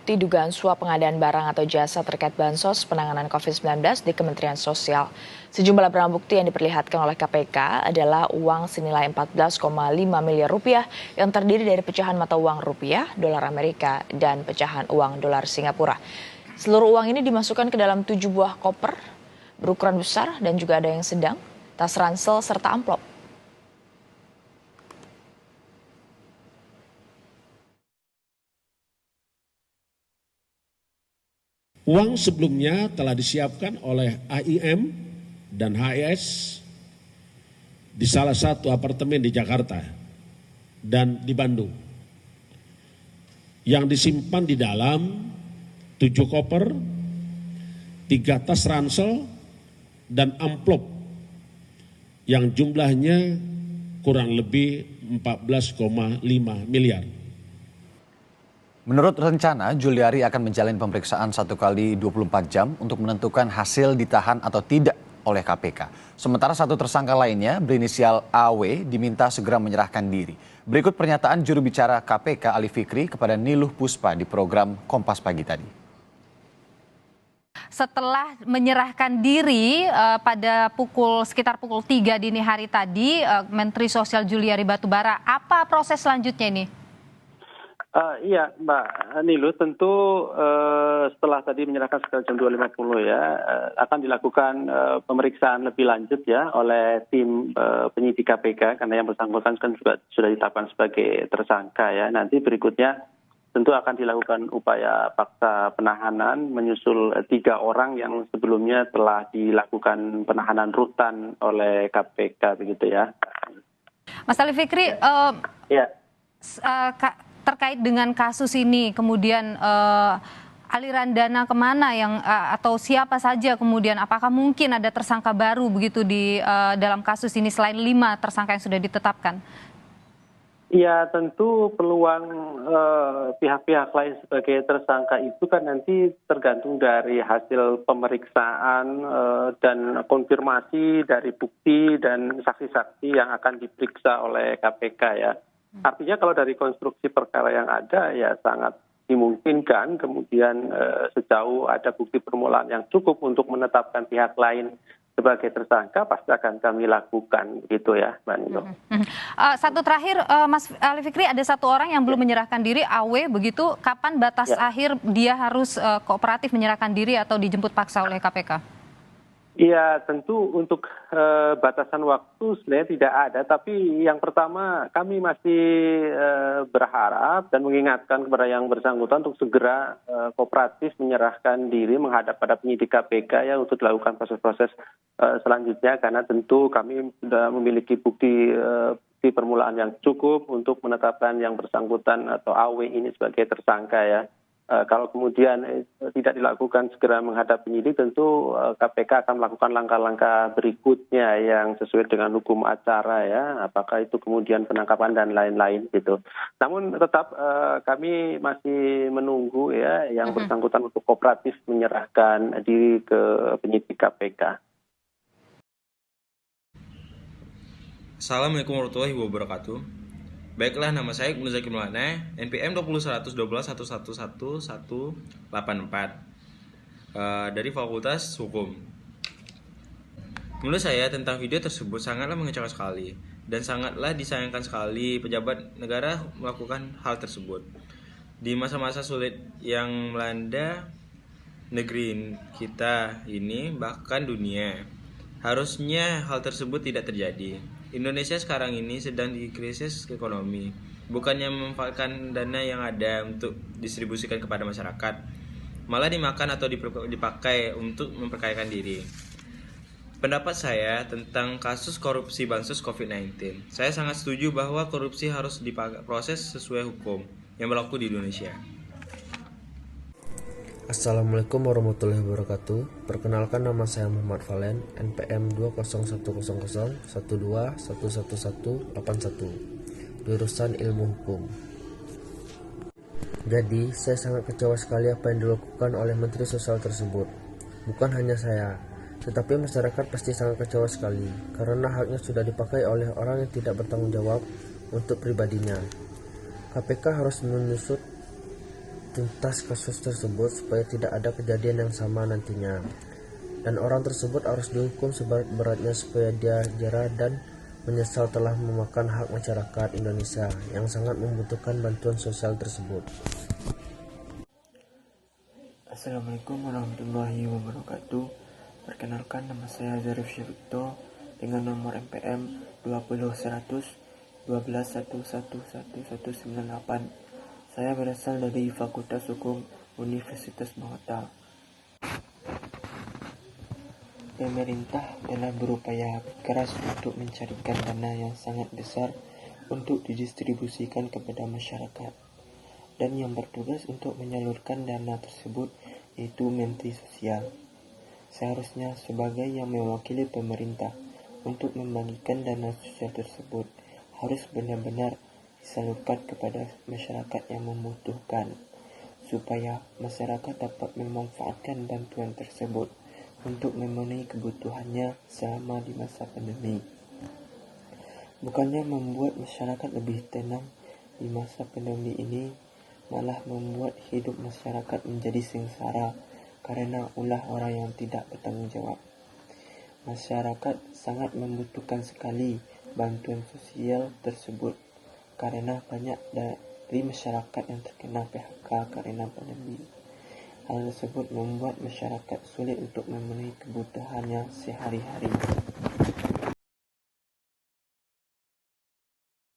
Dugaan suap pengadaan barang atau jasa terkait bansos penanganan COVID-19 di Kementerian Sosial. Sejumlah barang bukti yang diperlihatkan oleh KPK adalah uang senilai 14,5 miliar rupiah yang terdiri dari pecahan mata uang rupiah, dolar Amerika, dan pecahan uang dolar Singapura. Seluruh uang ini dimasukkan ke dalam 7 buah koper berukuran besar dan juga ada yang sedang, tas ransel, serta amplop. Uang sebelumnya telah disiapkan oleh AIM dan HIS di salah satu apartemen di Jakarta dan di Bandung. Yang disimpan di dalam 7 koper, 3 tas ransel, dan amplop yang jumlahnya kurang lebih 14,5 miliar. Menurut rencana, Juliari akan menjalani pemeriksaan 1 kali 24 jam untuk menentukan hasil ditahan atau tidak oleh KPK. Sementara satu tersangka lainnya berinisial AW diminta segera menyerahkan diri. Berikut pernyataan juru bicara KPK Ali Fikri kepada Niluh Puspa di program Kompas Pagi tadi. Setelah menyerahkan diri pada sekitar pukul 3 dini hari tadi, Menteri Sosial Juliari Batubara, apa proses selanjutnya ini? Iya Mbak Nilu, tentu setelah tadi menyerahkan sekitar jam 2.50 ya, akan dilakukan pemeriksaan lebih lanjut ya oleh tim penyidik KPK karena yang bersangkutan kan juga sudah ditetapkan sebagai tersangka ya. Nanti berikutnya tentu akan dilakukan upaya paksa penahanan menyusul 3 orang yang sebelumnya telah dilakukan penahanan rutan oleh KPK begitu ya. Mas Ali Fikri, ya. Terkait dengan kasus ini, kemudian aliran dana kemana yang atau siapa saja kemudian, apakah mungkin ada tersangka baru begitu di dalam kasus ini selain 5 tersangka yang sudah ditetapkan? Ya tentu peluang pihak-pihak lain sebagai tersangka itu kan nanti tergantung dari hasil pemeriksaan dan konfirmasi dari bukti dan saksi-saksi yang akan diperiksa oleh KPK ya. Artinya kalau dari konstruksi perkara yang ada ya sangat dimungkinkan kemudian sejauh ada bukti permulaan yang cukup untuk menetapkan pihak lain sebagai tersangka pasti akan kami lakukan gitu ya Mbak Nilo. Satu terakhir Mas Ali Fikri, ada 1 orang yang belum menyerahkan diri, AW begitu, kapan batas akhir dia harus kooperatif menyerahkan diri atau dijemput paksa oleh KPK? Iya tentu untuk batasan waktu sebenarnya tidak ada, tapi yang pertama kami masih berharap dan mengingatkan kepada yang bersangkutan untuk segera kooperatif menyerahkan diri menghadap pada penyidik KPK ya untuk dilakukan proses-proses selanjutnya karena tentu kami sudah memiliki bukti permulaan yang cukup untuk menetapkan yang bersangkutan atau AW ini sebagai tersangka ya. Kalau kemudian tidak dilakukan segera menghadap penyidik, tentu KPK akan melakukan langkah-langkah berikutnya yang sesuai dengan hukum acara ya, apakah itu kemudian penangkapan dan lain-lain gitu. Namun tetap kami masih menunggu ya yang bersangkutan untuk kooperatif menyerahkan diri ke penyidik KPK. Assalamualaikum warahmatullahi wabarakatuh. Baiklah, nama saya Ibnu Zaki Maulana, NPM 201112111184 dari Fakultas Hukum. Menurut saya tentang video tersebut sangatlah mengecewakan sekali dan sangatlah disayangkan sekali pejabat negara melakukan hal tersebut. Di masa-masa sulit yang melanda negeri kita ini bahkan dunia, harusnya hal tersebut tidak terjadi. Indonesia sekarang ini sedang di krisis ekonomi, bukannya memanfaatkan dana yang ada untuk distribusikan kepada masyarakat, malah dimakan atau dipakai untuk memperkayakan diri. Pendapat saya tentang kasus korupsi bansos COVID-19, saya sangat setuju bahwa korupsi harus diproses sesuai hukum yang berlaku di Indonesia. Assalamualaikum warahmatullahi wabarakatuh. Perkenalkan, nama saya Muhammad Valen, NPM 2010012111181, jurusan Ilmu Hukum. Jadi, saya sangat kecewa sekali apa yang dilakukan oleh Menteri Sosial tersebut. Bukan hanya saya, tetapi masyarakat pasti sangat kecewa sekali karena haknya sudah dipakai oleh orang yang tidak bertanggung jawab untuk pribadinya. KPK harus mengusut tuntas kasus tersebut supaya tidak ada kejadian yang sama nantinya. Dan orang tersebut harus dihukum seberat-beratnya supaya dia jera dan menyesal telah memakan hak masyarakat Indonesia yang sangat membutuhkan bantuan sosial tersebut. Assalamualaikum warahmatullahi wabarakatuh. Perkenalkan, nama saya Zarif Syarifto dengan nomor MPM 20100 12111198. Saya berasal dari Fakultas Hukum Universitas Mahota. Pemerintah telah berupaya keras untuk mencarikan dana yang sangat besar untuk didistribusikan kepada masyarakat. Dan yang bertugas untuk menyalurkan dana tersebut yaitu Menteri Sosial. Seharusnya sebagai yang mewakili pemerintah untuk membagikan dana sosial tersebut harus benar-benar disalurkan kepada masyarakat yang membutuhkan, supaya masyarakat dapat memanfaatkan bantuan tersebut untuk memenuhi kebutuhannya selama di masa pandemi. Bukannya membuat masyarakat lebih tenang di masa pandemi ini, malah membuat hidup masyarakat menjadi sengsara karena ulah orang yang tidak bertanggung jawab. Masyarakat sangat membutuhkan sekali bantuan sosial tersebut karena banyak dari masyarakat yang terkena PHK karena pandemi. Hal tersebut membuat masyarakat sulit untuk memenuhi kebutuhannya sehari-hari.